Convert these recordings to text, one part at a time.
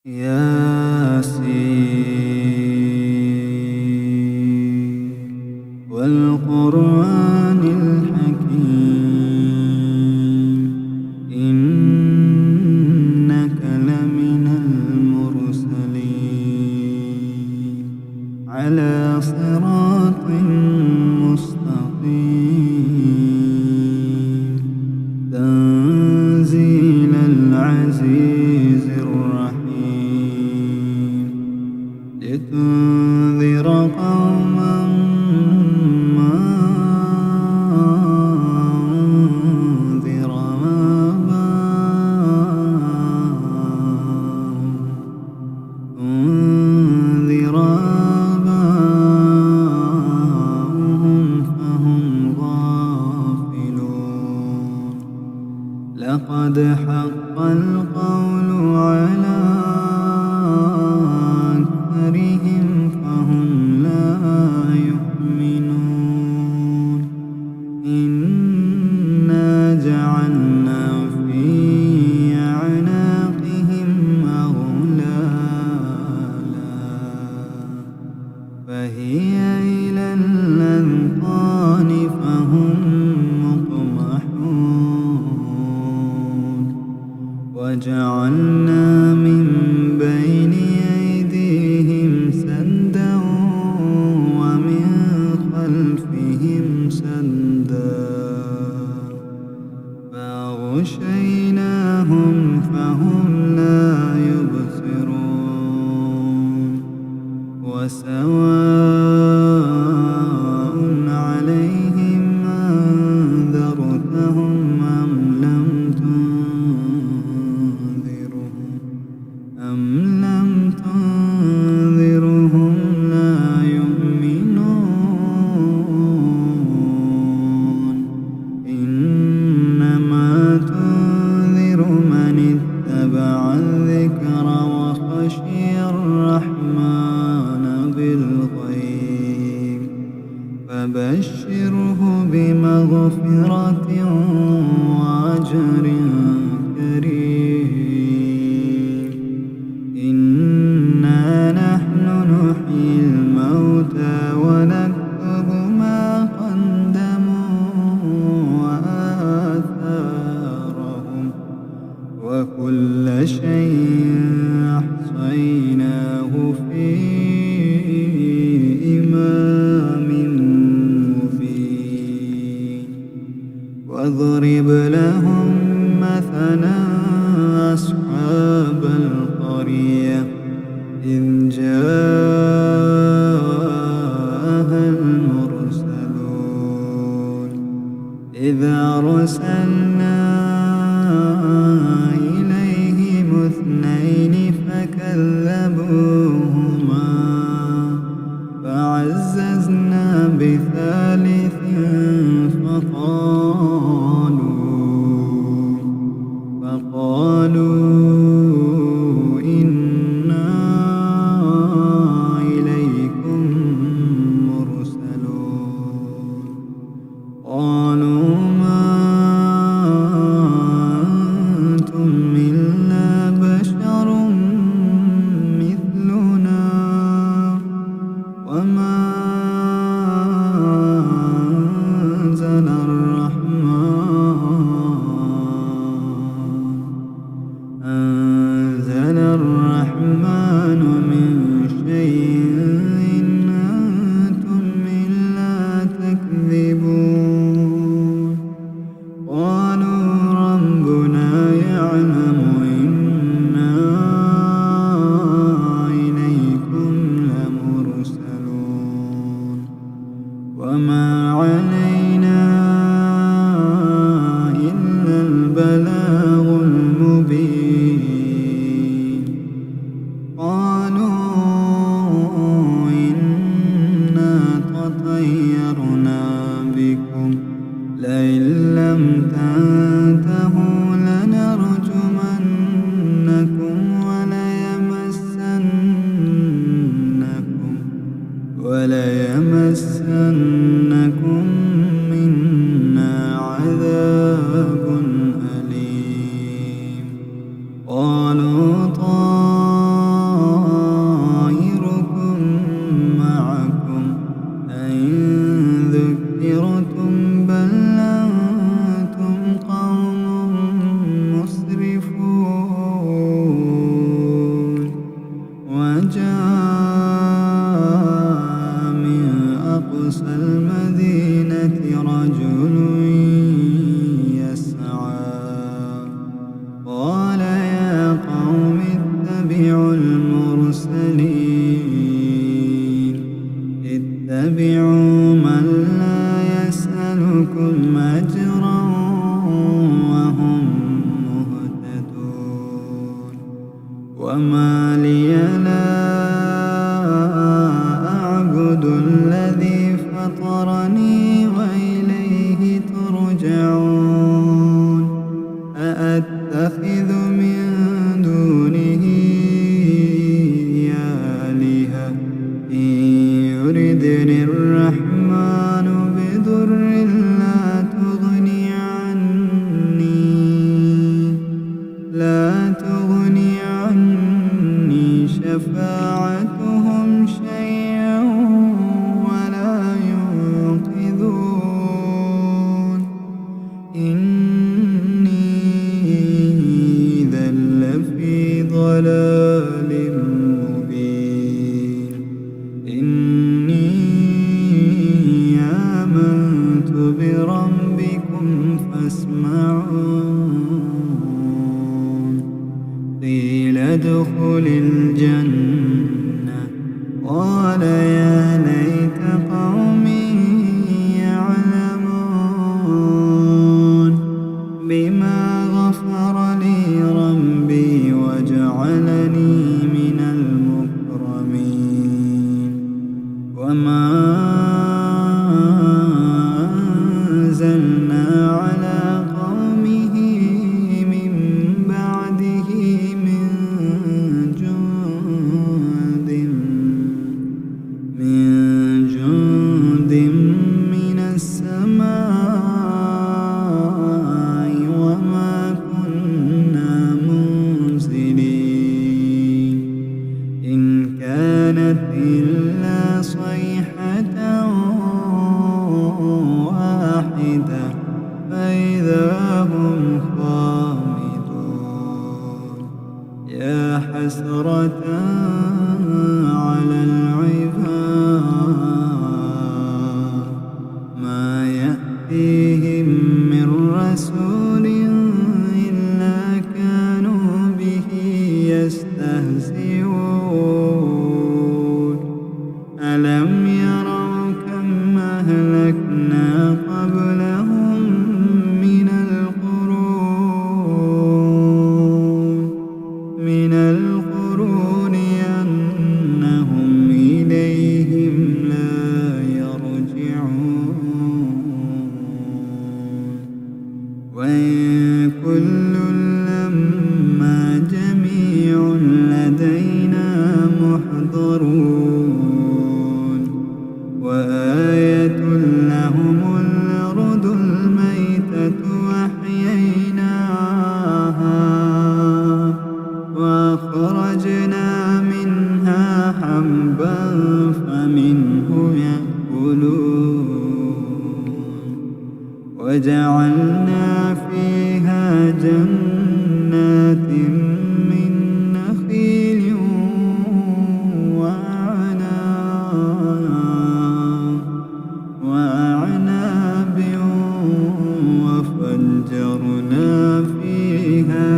ياسين والقرآن الحكيم إنك لمن المرسلين على صراط مستقيم تنزيل العزيز الرحيم لتنذر قوما ما أنذر آباؤهم فهم غافلون لقد حق القول على أكثرهم فهم لا يؤمنون إنا جعلنا في أعناقهم أغلالا فهي إلى الأذقان فهم مقمحون وجعلنا من بين أيديهم سدا ومن خلفهم سدا فأغشيناهم فهم لا يبصرون وسواء عليهم أنذرتهم أم لم تنذرهم لا يؤمنون إنما تنذر من اتبع الذكر وخشي الرحمن بالغيب فبشره بمغفرة وأجر كريم إنا نحن نحيي الموتى ونكتب ما قدموا وآثارهم وكل شيء أحصيناه في إمام مبين واضرب لهم مثلا أصحاب القرية إذ جاءها المرسلون إذ أرسلنا إليهم اثنين فكذبوهما فعززنا بثالث فقالوا إنا إليكم مرسلون قالوا ما أنتم إلا بشر مثلنا وما أنزل الرحمن من شيء إن أنتم إلا تكذبون قالوا ربنا يعلم إنا إليكم لمرسلون وما علينا إلا البلاغ المبين قالوا إنا تطيرنا بكم لئن لم تنتهوا لنرجمنكم وليمسنكم منا عذاب أليم قالوا وما لي لا أعبد الذي فطرني وإليه ترجعون أأتخذ من دونه آلهة إن يردني الرحمن بضر لا تغني عني شفاعتهم شيئا ولا ينقذون إني إذا لفي ضلال مبين إني آمنت بربكم فاسمعون قيل ادخل الجنة قال يا ليت قومي يعلمون بما غفر لي ربي وجعلني من المكرمين وما أنزلنا على قومه من بعده من جند من السماء وما كنا منزلين إن كانت إلا صيحة واحدة فإذا هم خامدون يا حسرة على العباد ما يأتيهم من رسول إلا كانوا به يستهزئون ألم يروا كم أهلكنا قبلهم من القرون أنهم إليهم لا يرجعون وإن كل لما جميع لدينا محضرون وآية لهم الأرض الميتة أحييناها وأخرجنا منها حبا فمنه يأكلون وجعلنا فيها جنات من نخيل وأعناب وفجرنا فيها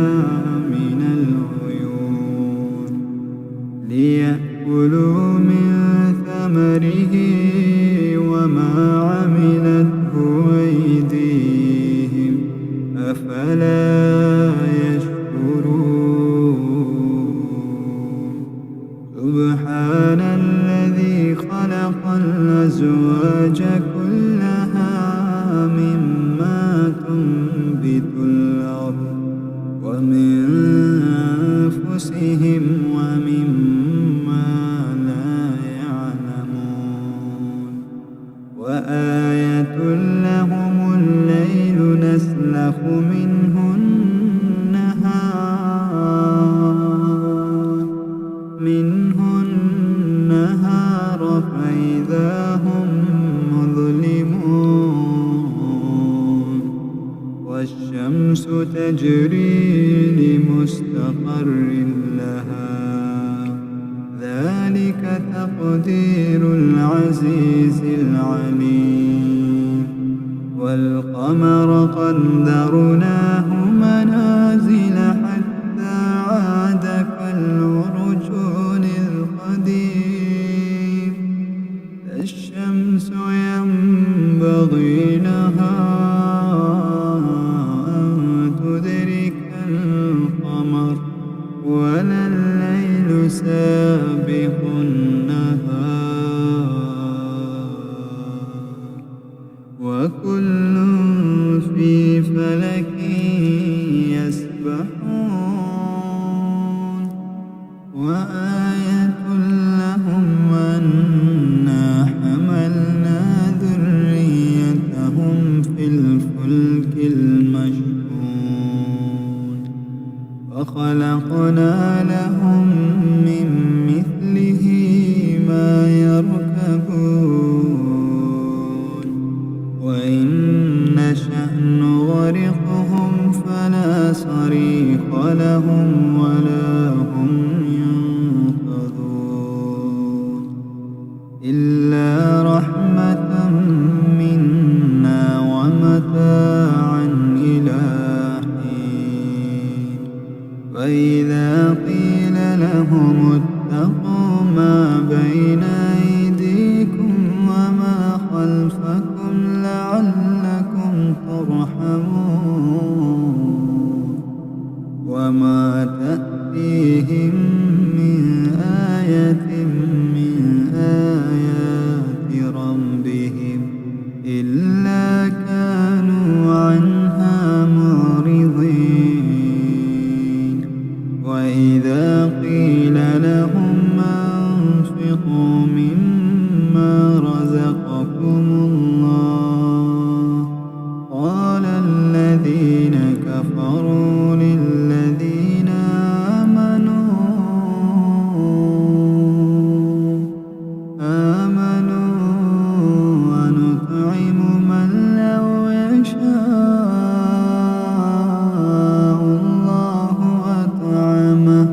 من العيون ليأكلوا من ثمره وما عملته أيديهم أفلا يشكرون سبحان الذي خلق الأزواج كلها مما تنبت الأرض ومن أنفسهم ومما لا يعلمون وآية لهم الليل نسلخ منه النهار فإذا هم مظلمون والشمس تجري لمستقر لها ذلك تقدير العزيز العليم والقمر قدرناه منازل حتى عاد كالعرجون القديم الشمس ينبغي لها أن تدرك القمر ولا الليل سابق النهار وكل في فلك يسبحون وآية لهم أنا حملنا ذريتهم في الفلك المشحون وخلقنا لهم من مثله ما يركبون وإن نشأ نغرقهم فلا صريخ لهم ولا هم ينقذون إلا رحمة منا ومتاعا إلى حين وإذا قيل لهم اتقوا ما بين أيديكم وما خلفكم لعلكم ترحمون وما تأتيهم من آية من آيات ربهم إلا كانوا عنها معرضين وإذا قيل لهم أنفقوا مما رزقكم الله قال الذين كفروا للذين آمنوا ونطعم من لو يشاء الله أطعمه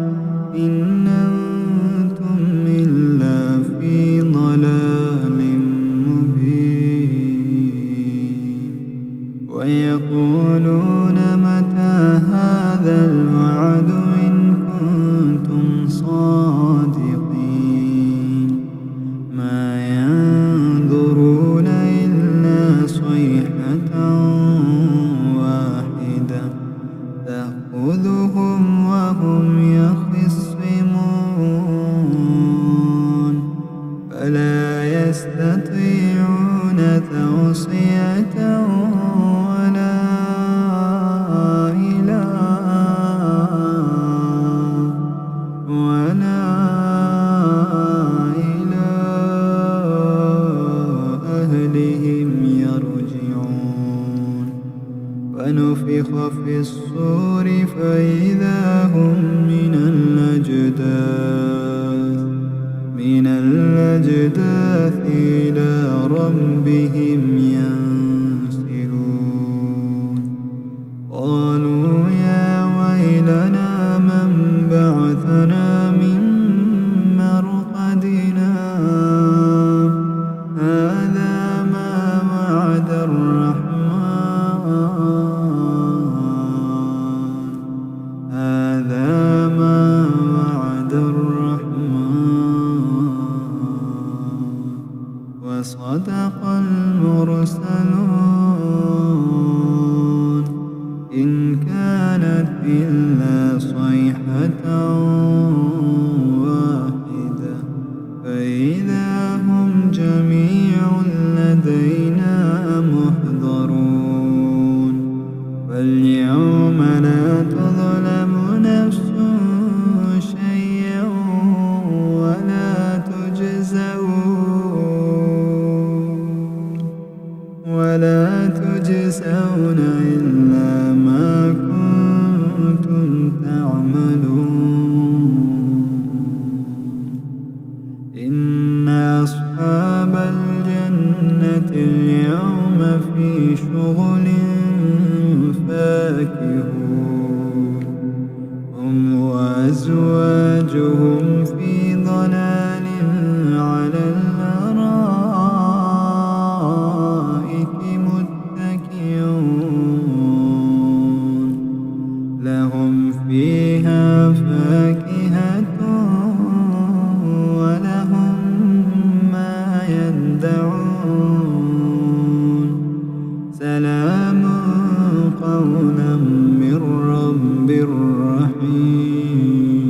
إن أنتم إلا في ضلال مبين ويقولون متى هذا الوعد إن كنتم صادقين ما ينظرون إلا صيحة واحدة تأخذهم وهم يخصمون فلا يستطيعون توصية ولا إلى أهلهم يرجعون ونفخ في الصور فإذا هم من الأجداث إلى ربهم ينسلون قالوا يا ويلنا من بعثنا من مرقدنا هذا ما وعد الرحمن وصدق المرسلون إن كانت إلا صيحة واحدة فإذا هم جميع لدينا محضرون فاليوم لا تظلم نفس شيئا ولا تجزون إلا ما كنتم تعملون إن أصحاب الجنة اليوم في شغل فاكهون هم وأزواجهم في ضلال على الأرائك متكئون لهم فيها فاكهة ولهم ما يدعون سلام قولا من رب رحيم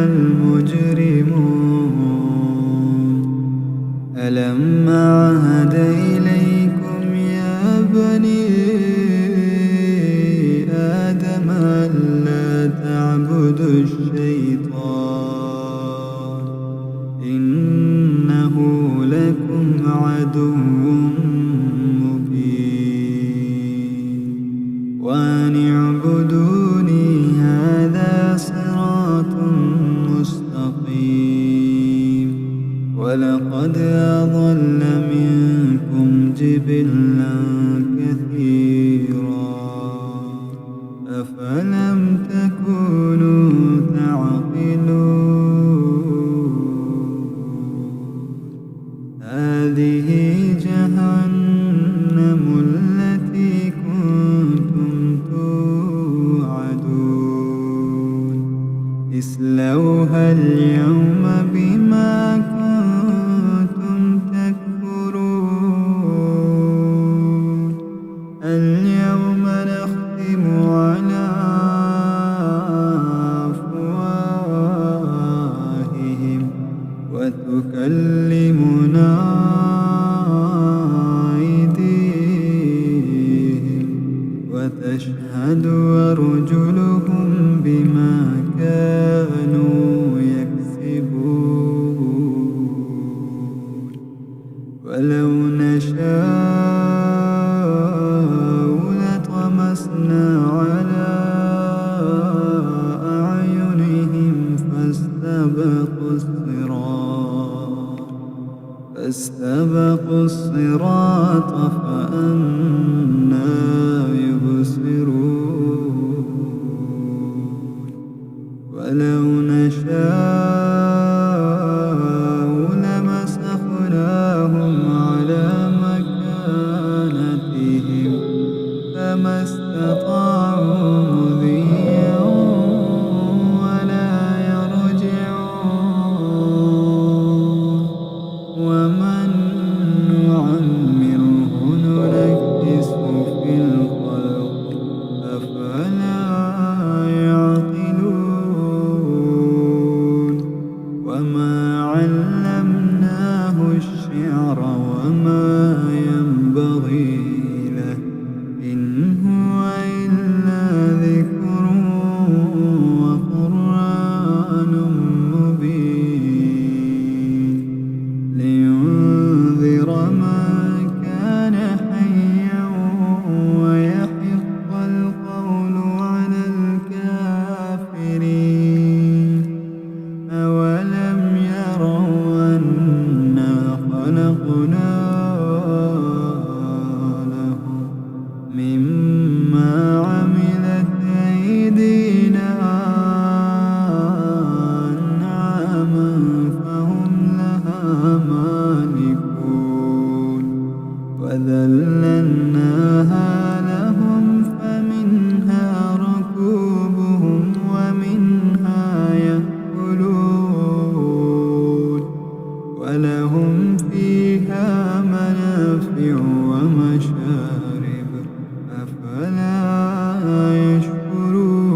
المجرمون ألم أعهد إليكم يا بني آدم ألا تعبدوا الشيطان إنه لكم عدو مبين وأن اعبدوني هذا صراط مستقيم ولقد أضل منكم جبلا كثيرا أفلم تكونوا تعقلون هذه جهنم التي كنتم توعدون اصلوها اليوم بما كنتم تكفرون اليوم نختم على أفواههم وتكلمنا أيديهم وتشهد أرجلهم بما كانوا يكسبون ولو نشاء لطمسنا على أعينهم فاستبقوا الصراط فأنى يبصرون ولو نشاء لمسخناهم على مكانتهم فما استطاعوا مضيا ولا يرجعون ومن نعمره ننكسه في الخلق أفلا يعقلون وما علمناه الشعر وما ينبغي له إن هو إلا ذكر وقرآن مبين لينذر من كان حيا ويحق القول على الكافرين أولم يروا أنا خلقنا لهم مما عملت أيدينا أنعاما فهم لها مالكون وذللناها لهم فمنها ركوبهم ومنها يأكلون ولهم فيها منافع ومشارب أفلا يشكرون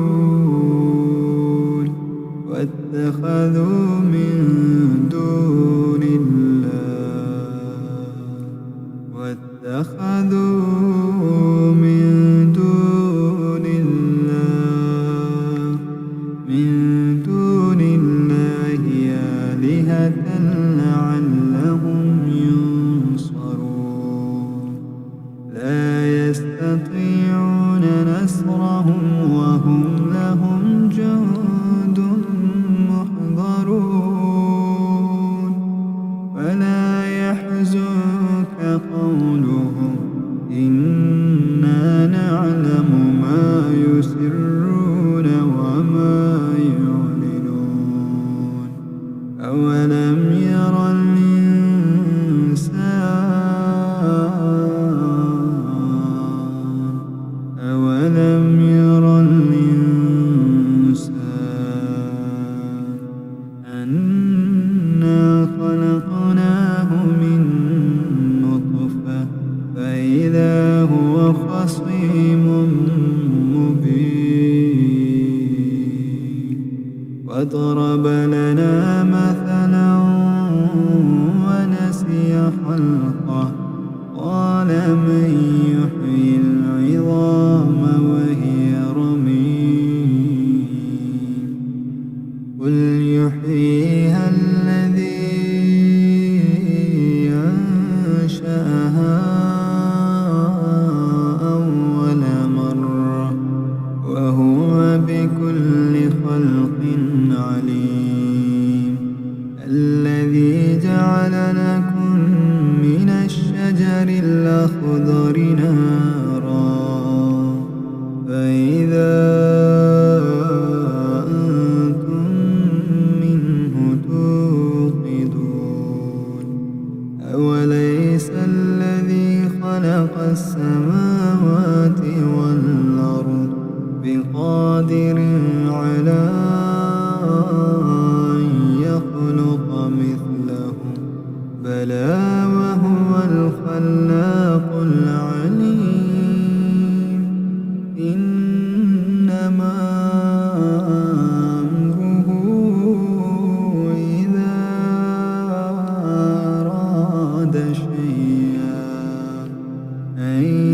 واتخذوا من دون الله آلهة لعلهم ينصرون لا يستطيعون نصرهم وهم لهم جند محضرون فلا يحزنك قولهم إنا نعلم ما يسرون وما يعلنون أولم ير الإنسان أنا خلقناه من نطفة فإذا هو خصيم مبين وضرب لنا مثلا ونسي خلقه قال من يحيي العظام وهي رميم قل يحييها الذي أنشأها أول مرة وهو بكل خلق عليم الذي جعل لكم من الشجر الأخضر نارا فإذا أنتم منه توقدون أوليس الذي خلق السماوات والأرض بقادر على أن يخلق مثلهم بلى وهو الخلاق العليم إنما أمره إذا أراد شيئا أن